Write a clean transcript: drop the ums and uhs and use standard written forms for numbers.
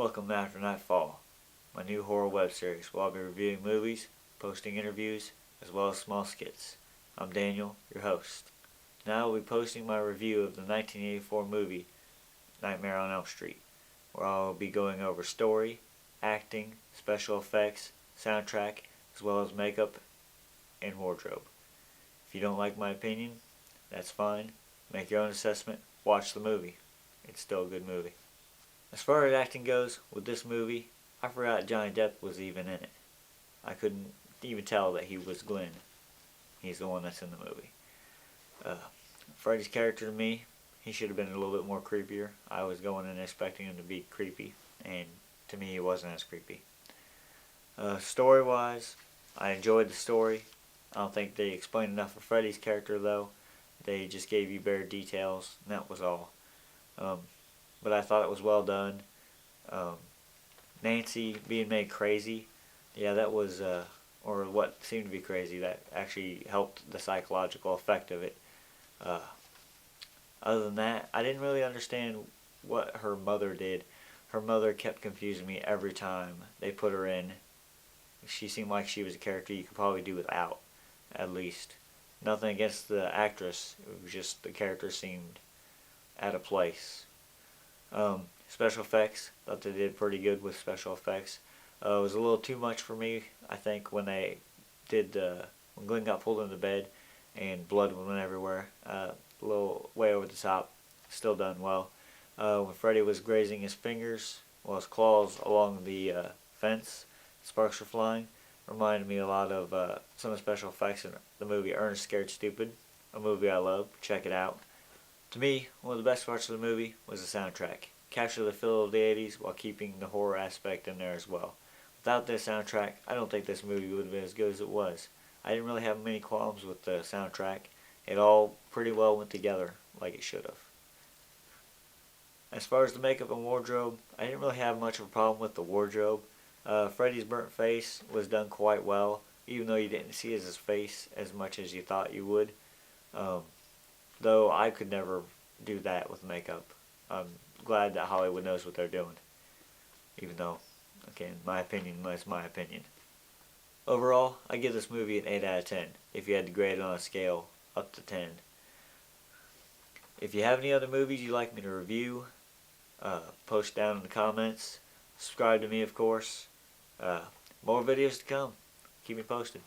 Welcome to After Nightfall, my new horror web series where I'll be reviewing movies, posting interviews, as well as small skits. I'm Daniel, your host. Now I'll be posting my review of the 1984 movie Nightmare on Elm Street, where I'll be going over story, acting, special effects, soundtrack, as well as makeup and wardrobe. If you don't like my opinion, that's fine. Make your own assessment, watch the movie. It's still a good movie. As far as acting goes, with this movie, I forgot Johnny Depp was even in it. I couldn't even tell that he was Glenn. He's the one that's in the movie. Freddy's character to me, he should have been a little bit more creepier. I was going in expecting him to be creepy, and to me he wasn't as creepy. Story-wise, I enjoyed the story. I don't think they explained enough of Freddy's character though. They just gave you bare details, and that was all. But I thought it was well done. Nancy being made crazy, yeah, that was, or what seemed to be crazy, that actually helped the psychological effect of it. Other than that, I didn't really understand what her mother did. Her mother kept confusing me every time they put her in. She seemed like she was a character you could probably do without, at least. Nothing against the actress, it was just the character seemed out of place. Special effects, thought they did pretty good with special effects. It was a little too much for me, I think, when they did when Glenn got pulled into bed and blood went everywhere. A little way over the top, still done well. When Freddy was grazing his fingers, well, his claws along the fence, sparks were flying. Reminded me a lot of some of the special effects in the movie Ernest Scared Stupid, a movie I love. Check it out. To me, one of the best parts of the movie was the soundtrack. Capture the feel of the 80s while keeping the horror aspect in there as well. Without this soundtrack, I don't think this movie would have been as good as it was. I didn't really have many qualms with the soundtrack. It all pretty well went together like it should have. As far as the makeup and wardrobe, I didn't really have much of a problem with the wardrobe. Freddy's burnt face was done quite well, even though you didn't see his face as much as you thought you would. Though I could never do that with makeup. I'm glad that Hollywood knows what they're doing. Even though, again, my opinion is my opinion. Overall, I give this movie an 8 out of 10, if you had to grade it on a scale up to 10. If you have any other movies you'd like me to review, post down in the comments. Subscribe to me, of course. More videos to come. Keep me posted.